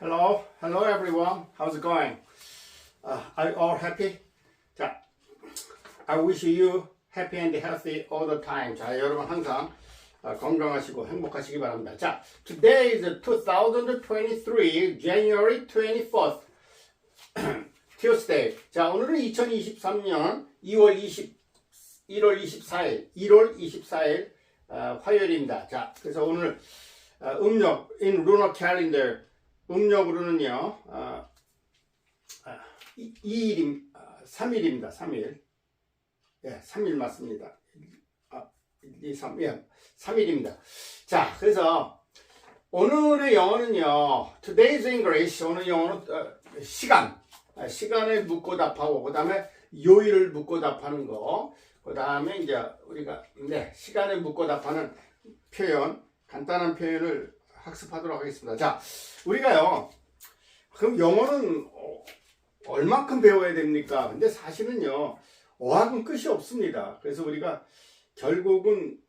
Hello everyone. How's it going? Are you all happy? 자, I wish you happy and healthy all the time. 자, 여러분 항상 건강하시고 행복하시기 바랍니다. 자, today is 2023, January 24th, Tuesday. 자, 오늘은 2023년 1월 24일 화요일입니다. 자, 그래서 오늘 음력 in lunar calendar 음력으로는요 3일입니다. 3일. 예, 3일 맞습니다. 1, 2, 3, 예, 3일입니다. 자, 그래서 오늘의 영어는요, today's English, 오늘 영어는 시간을 묻고 답하고, 그 다음에 요일을 묻고 답하는 거, 그 다음에 이제 우리가 시간을 묻고 답하는 표현, 간단한 표현을 학습하도록 하겠습니다. 자, 우리가요, 그럼 영어는 얼마큼 배워야 됩니까? 근데 사실은요, 어학은 끝이 없습니다. 그래서 우리가 결국은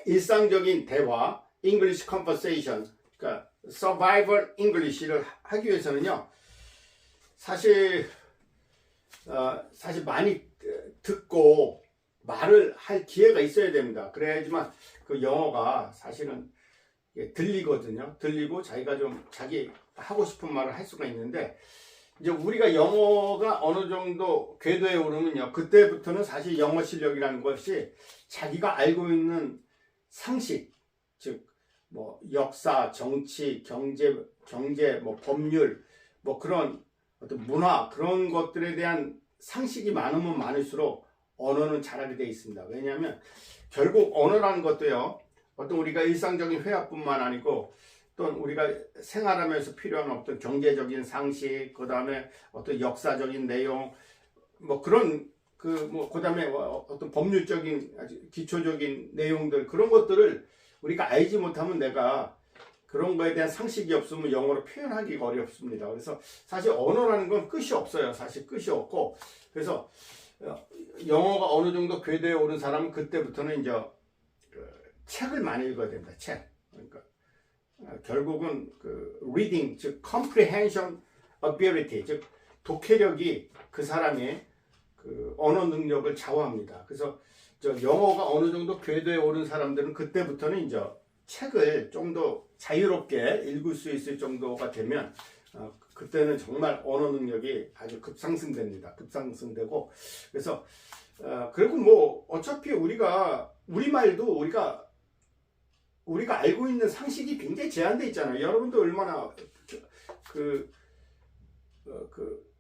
일상적인 대화, English conversation, 그러니까 survival English를 하기 위해서는요, 사실 많이 듣고 말을 할 기회가 있어야 됩니다. 그래야지만 그 영어가 사실은 들리거든요. 들리고 자기가 좀 자기 하고 싶은 말을 할 수가 있는데, 이제 우리가 영어가 어느 정도 궤도에 오르면요, 그때부터는 사실 영어 실력이라는 것이 자기가 알고 있는 상식, 즉 뭐 역사, 정치, 경제, 뭐 법률, 뭐 그런 어떤 문화, 그런 것들에 대한 상식이 많으면 많을수록 언어는 잘하게 되어 있습니다. 왜냐하면 결국 언어라는 것도요, 어떤 우리가 일상적인 회화뿐만 아니고 또 우리가 생활하면서 필요한 어떤 경제적인 상식, 그 다음에 어떤 역사적인 내용, 뭐 그런 그 다음에 어떤 법률적인 아주 기초적인 내용들, 그런 것들을 우리가 알지 못하면 내가 그런 거에 대한 상식이 없으면 영어로 표현하기가 어렵습니다. 그래서 사실 언어라는 건 끝이 없어요. 사실 끝이 없고, 그래서 영어가 어느 정도 궤도에 오른 사람은 그때부터는 이제 책을 많이 읽어야 됩니다. 책. 그러니까 결국은 그 reading, 즉 comprehension ability, 즉 독해력이 그 사람의 그 언어 능력을 좌우합니다. 그래서 영어가 어느 정도 궤도에 오른 사람들은 그때부터는 이제 책을 좀 더 자유롭게 읽을 수 있을 정도가 되면 그때는 정말 언어 능력이 아주 급상승됩니다. 급상승되고, 그래서 그리고 뭐 어차피 우리말도 우리가 알고 있는 상식이 굉장히 제한되어 있잖아요. 여러분도 얼마나 그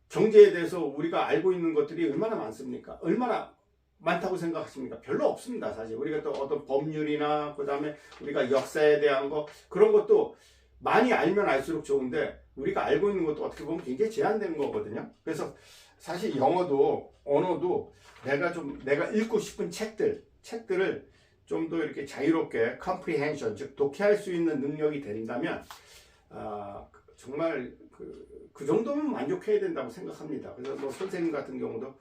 경제에 대해서 우리가 알고 있는 것들이 얼마나 많습니까? 얼마나 많다고 생각하십니까? 별로 없습니다. 사실 우리가 또 어떤 법률이나 그 다음에 우리가 역사에 대한 거, 그런 것도 많이 알면 알수록 좋은데, 우리가 알고 있는 것도 어떻게 보면 굉장히 제한된 거거든요. 그래서 사실 영어도 언어도 내가 읽고 싶은 책들을 좀 더 이렇게 자유롭게 comprehension, 즉 독해할 수 있는 능력이 된다면 정말 그 정도면 만족해야 된다고 생각합니다. 그래서 뭐 선생님 같은 경우도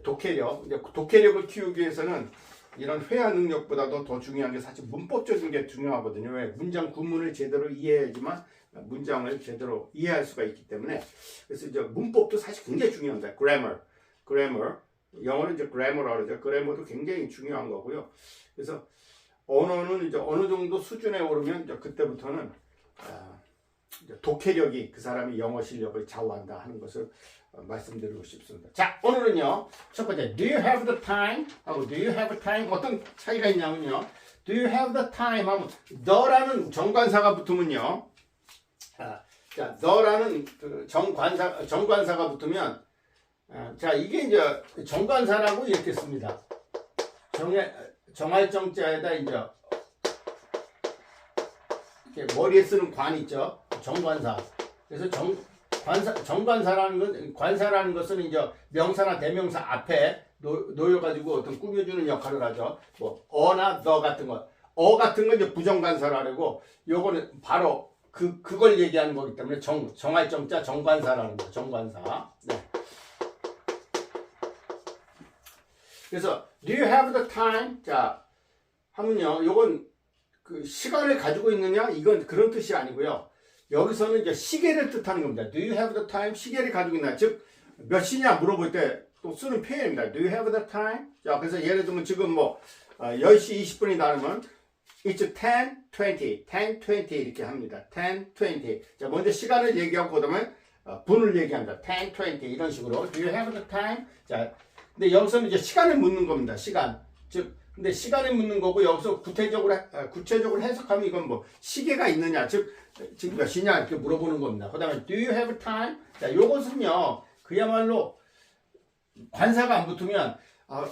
독해력을 키우기 위해서는 이런 회화 능력보다도 더 중요한 게 사실 문법적인 게 중요하거든요. 왜? 문장 구문을 제대로 이해해야지만 문장을 제대로 이해할 수가 있기 때문에. 그래서 이제 문법도 사실 굉장히 중요합니다. grammar. 영어는 이제 grammar라고 그러죠. grammar도 굉장히 중요한 거고요. 그래서 언어는 이제 어느 정도 수준에 오르면 이제 그때부터는 이제 독해력이 그 사람의 영어 실력을 좌우한다 하는 것을 말씀드리고 싶습니다. 자, 오늘은요, 첫 번째, do you have the time? 하고 do you have time? 어떤 차이가 있냐면요, do you have the time? 하면 the라는 정관사가 붙으면요, 자, the라는 그 정관사가 붙으면, 자, 이게 이제 정관사라고 이렇게 씁니다. 정할 정자에다 이제 이렇게 머리에 쓰는 관 있죠, 정관사. 그래서 관사라는 것은 이제 명사나 대명사 앞에 놓여가지고 어떤 꾸며주는 역할을 하죠. 뭐 어나 더 같은 거, 같은 건 이제 부정관사라고, 요거는 바로 그걸 얘기하는 거기 때문에 정할 정자 정관사라는 거, 정관사. 네. 그래서 do you have the time? 자, 하면요, 요건 그 시간을 가지고 있느냐, 이건 그런 뜻이 아니고요. 여기서는 이제 시계를 뜻하는 겁니다. Do you have the time? 시계를 가지고 있나? 즉, 몇 시냐 물어볼 때 또 쓰는 표현입니다. Do you have the time? 자, 그래서 예를 들면 지금 뭐, 10시 20분이 다르면 It's 10:20, 10:20 이렇게 합니다. 10:20. 자, 먼저 시간을 얘기하고 그다음에 분을 얘기합니다. 10:20 이런 식으로. Do you have the time? 자, 근데 여기서는 이제 시간을 묻는 겁니다. 시간. 즉, 근데 시간을 묻는 거고 여기서 구체적으로 해석하면 이건 뭐 시계가 있느냐, 즉 지금 몇 시냐 이렇게 물어보는 겁니다. 그다음에 Do you have time? 자, 요것은요 그야말로 관사가 안 붙으면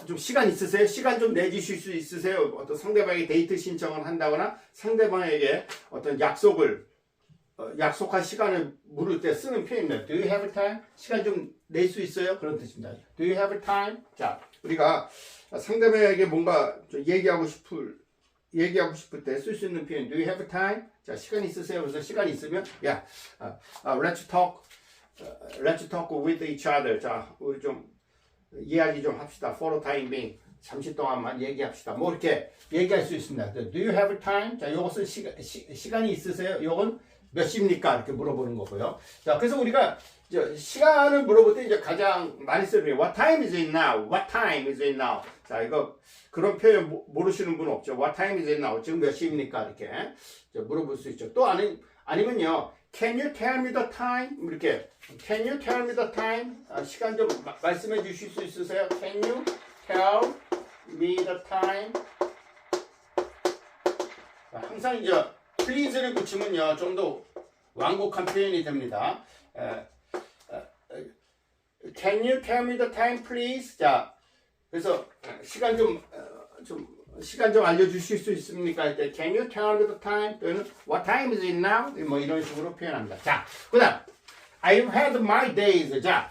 좀 시간 있으세요? 시간 좀 내주실 수 있으세요? 어떤 상대방에게 데이트 신청을 한다거나 상대방에게 어떤 약속할 시간을 물을 때 쓰는 표현입니다. Do you have time? 시간 좀 낼 수 있어요? 그런 뜻입니다. Do you have time? 자, 우리가 상대방에게 뭔가 좀 얘기하고 싶을 때 쓸 수 있는 표현. Do you have time? 자, 시간 있으세요? 그래서 시간 있으면 let's talk with each other. 자, 우리 좀 이야기 좀 합시다. For the time being. 잠시 동안만 얘기합시다. 뭐 이렇게 얘기할 수 있습니다. Do you have time? 자, 요것은 시간이 있으세요? 요건 몇 시입니까? 이렇게 물어보는 거고요. 자, 그래서 우리가 시간을 물어볼 때 이제 가장 많이 쓰는 게 What time is it now? What time is it now? 자, 이거 그런 표현 모르시는 분 없죠? What time is it now? 지금 몇 시입니까? 이렇게 물어볼 수 있죠. 또 아니면요. Can you tell me the time? 이렇게 Can you tell me the time? 시간 좀 말씀해 주실 수 있으세요? Can you tell me the time? 항상 이제 please를 붙이면요 좀 더 완곡한 표현이 됩니다. Can you tell me the time, please? 자, 그래서 시간 좀 알려주실 수 있습니까? 할 때 Can you tell me the time? 또는 What time is it now? 뭐 이런 식으로 표현합니다. 자, 그다음 I've had my days. 자,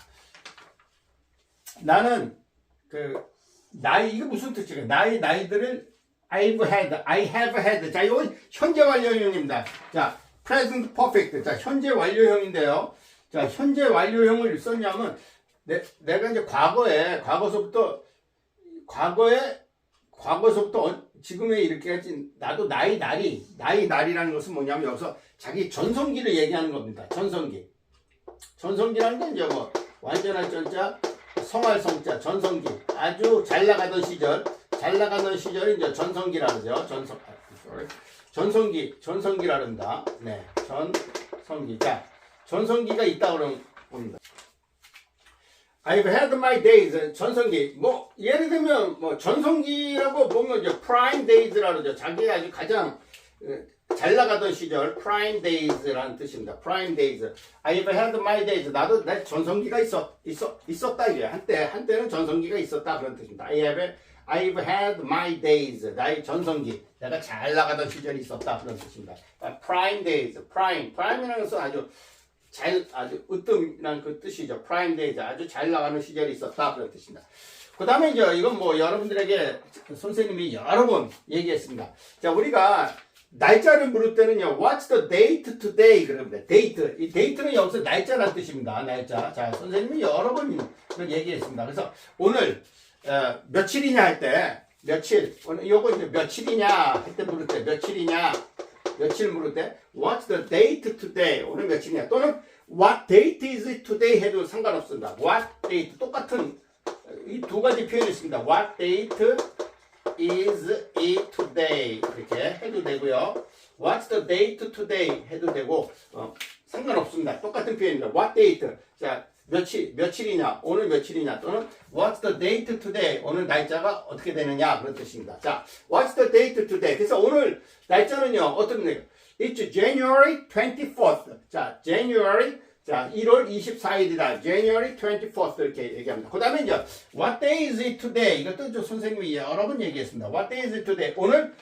나는 이게 무슨 뜻이에요? 나이들을 I have had. 자, 이건 현재 완료형입니다. 자, present perfect. 자, 현재 완료형인데요. 자, 현재 완료형을 썼냐면, 내가 이제 과거서부터 지금에 이렇게까지 나도 나의 날이라는 것은 뭐냐면 여기서 자기 전성기를 얘기하는 겁니다. 전성기라는 건 이제 뭐 완전한 전자, 성할 성자, 전성기. 아주 잘 나가던 시절이 이제 전성기라 그러죠. 전성기라 그런다. 네, 전성기. 자, 전성기가 있다고 그러는 겁니다. I've had my days. 전성기. 뭐, 예를 들면, 뭐, 전성기라고 보면 이제 prime days라 그러죠. 자기가 아주 가장 잘 나가던 시절, prime days라는 뜻입니다. prime days. I've had my days. 나도 내 전성기가 있었다 이게. 한때는 전성기가 있었다 그런 뜻입니다. I've had my days. 나의 전성기. 내가 잘 나가던 시절이 있었다 그런 뜻입니다. prime days. prime이라는 것은 아주 으뜸이라는 그 뜻이죠. prime days. 아주 잘 나가는 시절이 있었다 그런 뜻입니다. 그 다음에 이제 이건 뭐 여러분들에게 선생님이 여러 번 얘기했습니다. 자, 우리가 날짜를 물을 때는요, what's the date today? 그럽니다. date. 이 date는 여기서 날짜라는 뜻입니다. 날짜. 자, 선생님이 여러 번 얘기했습니다. 그래서 오늘, 며칠이냐 할 때, 오늘 요거 이제 며칠이냐 할 때 물을 때, 며칠 물을 때, what's the date today? 오늘 며칠이냐? 또는 what date is it today? 해도 상관없습니다. what date. 똑같은 이 두 가지 표현이 있습니다. what date is it today? 이렇게 해도 되고요. What's the date today? 해도 되고 상관없습니다. 똑같은 표현입니다. What date? 자, 며칠이냐? 오늘 며칠이냐? 또는 What's the date today? 오늘 날짜가 어떻게 되느냐? 그런 뜻입니다. 자, What's the date today? 그래서 오늘 날짜는요. 어떤 거예요? It's January 24th. 자, 자, 1월 24일이다. January 24th 이렇게 얘기합니다. 그 다음에 이제 What day is it today? 이것도 선생님이 여러 번 얘기했습니다. What day is it today? 오늘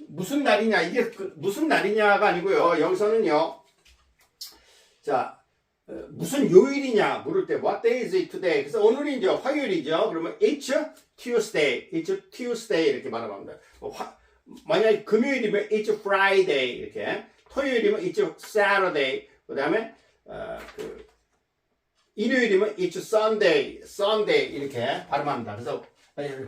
무슨 날이냐? 이게 무슨 날이냐가 아니고요. 여기서는요. 자, 무슨 요일이냐 물을 때 What day is it today? 그래서 오늘이 이제 화요일이죠. 그러면 It's Tuesday. It's Tuesday 이렇게 말합니다. 만약에 금요일이면 It's Friday 이렇게. 토요일이면 It's Saturday. 그 다음에 일요일이면 It's Sunday 이렇게 발음합니다. 그래서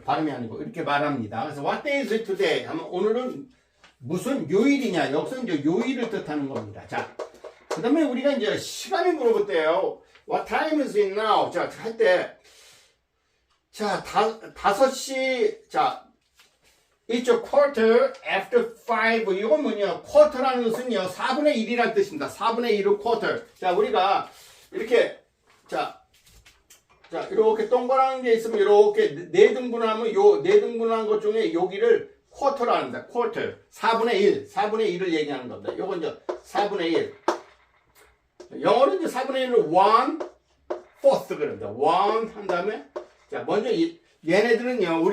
발음이 아니고 이렇게 말합니다. 그래서 What day is it today? 하면 오늘은 무슨 요일이냐? 여기서 이제 요일을 뜻하는 겁니다. 자, 그 다음에 우리가 이제 시간을 물어볼 때요. What time is it now? 자, 할 때. 자, 5시. 자, it's a quarter after 5. 이건 뭐냐? quarter라는 것은요. 4분의 1이라는 뜻입니다. 4분의 1을 quarter. 자, 우리가 이렇게, 자, 이렇게 동그란 게 있으면 이렇게 네 등분하면 요 네 등분한 것 중에 여기를 쿼터라 합니다. 쿼터. 4분의 1을 얘기하는 겁니다. 요건 이제 4분의 1. 영어로 이제 4분의 1을 1/4 그럽니다. 1 한 다음에 자, 먼저 얘네들은요.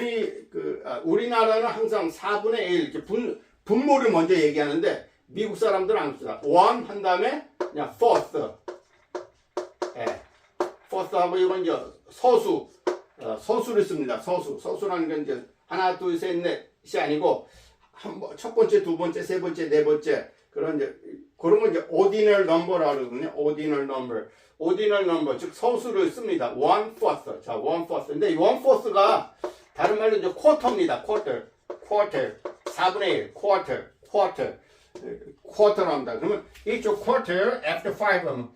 우리나라는 항상 4분의 1 이렇게 분모를 먼저 얘기하는데 미국 사람들은 안 씁니다. 1 한 다음에 그냥 4th. 예. fourth하고 이건 이제 서수를 씁니다. 서수라는 건 이제 하나, 둘, 셋, 넷이 아니고 첫 번째, 두 번째, 세 번째, 네 번째 그런 건 이제 ordinal number라고 그러거든요. ordinal number 즉 서수를 씁니다. 1/4. 자, 1/4. 근데 이 1/4가 다른 말로 이제 quarter입니다. quarter. 4분의 1. quarter라고 합니다. 그러면 이쪽 quarter after 5은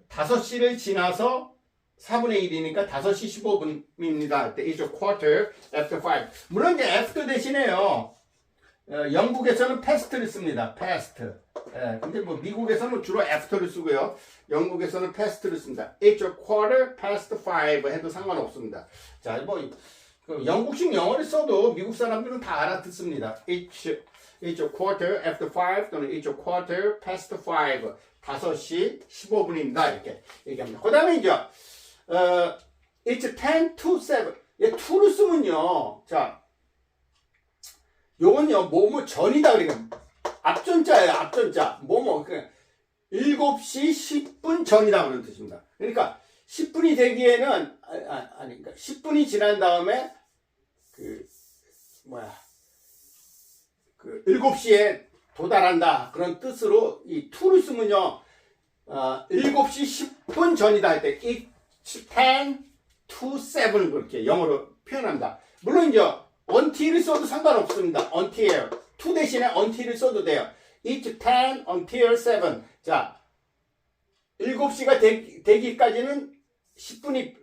5시를 지나서 4분의 1이니까 5시 15분입니다. 이쪽 quarter after 5. 물론 이제 after 대신에요. 영국에서는 past를 씁니다. past. 근데 뭐 미국에서는 주로 after를 쓰고요. 영국에서는 past를 씁니다. It's a quarter past 5 해도 상관없습니다. 자, 그 영국식 영어를 써도 미국 사람들은 다 알아듣습니다. It's a quarter after 5 또는 it's a quarter past 5. 5시 15분입니다. 이렇게 얘기합니다. 그 다음에 이제 it's 10 to 7. 얘 to를 쓰면요. 자, 요건요. 뭐뭐 전이다 그러니까 앞전자예요. 앞전자. 그냥 7시 10분 전이다 그런 뜻입니다. 그러니까 10분이 되기에는 그러니까 10분이 지난 다음에 7시에 도달한다. 그런 뜻으로 이 to를 쓰면요. 7시 10분 전이다 할 때 it's 10 to 7 그렇게 영어로 표현합니다. 물론 이제 until을 써도 상관없습니다. until. to 대신에 until을 써도 돼요. It's 10 until 7. 자, 7시가 되기까지는 10분이다.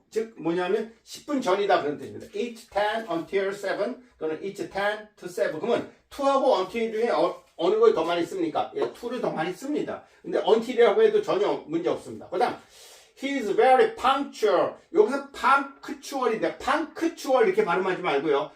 즉 뭐냐면 10분 전이다 그런 뜻입니다. It's 10 until 7 또는 It's 10 to 7. 그러면 to하고 until 중에 어느 걸 더 많이 씁니까? 예, to를 더 많이 씁니다. 근데 until이라고 해도 전혀 문제 없습니다. 그 다음 He's very punctual. 여기서 punctual인데 punctual 이렇게 발음하지 말고요.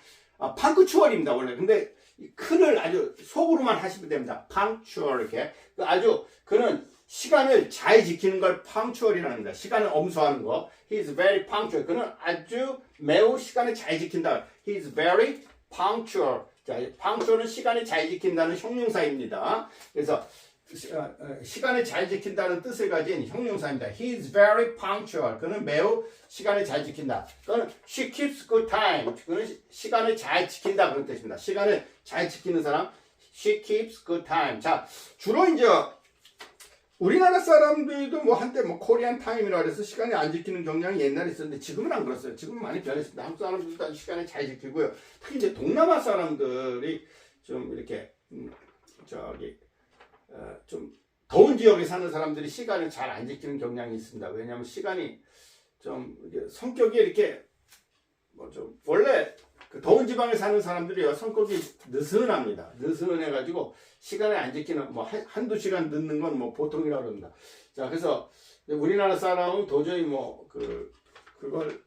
punctual입니다 원래. 근데 큰을 아주 속으로만 하시면 됩니다. punctual 이렇게 아주 그는 시간을 잘 지키는 걸 punctual이라고 합니다. 시간을 엄수하는 거. He's very punctual. 그는 아주 매우 시간을 잘 지킨다. He's very punctual. 자, punctual은 시간을 잘 지킨다는 형용사입니다. 그래서 시간을 잘 지킨다는 뜻을 가진 형용사입니다. He's very punctual. 그는 매우 시간을 잘 지킨다. 그는 she keeps good time. 그는 시간을 잘 지킨다 그런 뜻입니다. 시간을 잘 지키는 사람 she keeps good time. 자, 주로 이제 우리나라 사람들도 한때 코리안 타임이라고 해서 시간을 안 지키는 경향이 옛날에 있었는데 지금은 안 그렇어요. 지금은 많이 변했습니다. 한국 사람들도 시간을 잘 지키고요. 특히 이제 동남아 사람들이 좀 이렇게 좀 더운 지역에 사는 사람들이 시간을 잘 안 지키는 경향이 있습니다. 왜냐하면 시간이 좀 성격이 이렇게 좀 원래 그 더운 지방에 사는 사람들이요 성격이 느슨합니다. 느슨해가지고 시간을 안 지키는 한두 시간 늦는 건 보통이라고 합니다. 자, 그래서 우리나라 사람은 도저히 그걸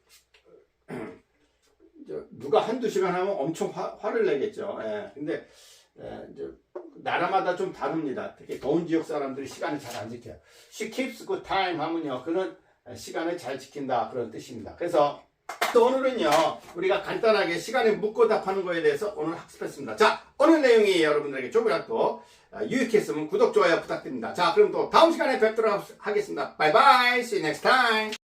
누가 한두 시간 하면 엄청 화를 내겠죠. 예. 근데 이제 나라마다 좀 다릅니다. 특히 더운 지역 사람들이 시간을 잘 안 지켜요. She keeps good time 하면요, 그는 시간을 잘 지킨다 그런 뜻입니다. 그래서 또 오늘은요, 우리가 간단하게 시간에 묻고 답하는 거에 대해서 오늘 학습했습니다. 자, 오늘 내용이 여러분들에게 조금이라도 유익했으면 구독, 좋아요 부탁드립니다. 자, 그럼 또 다음 시간에 뵙도록 하겠습니다. Bye bye. See you next time.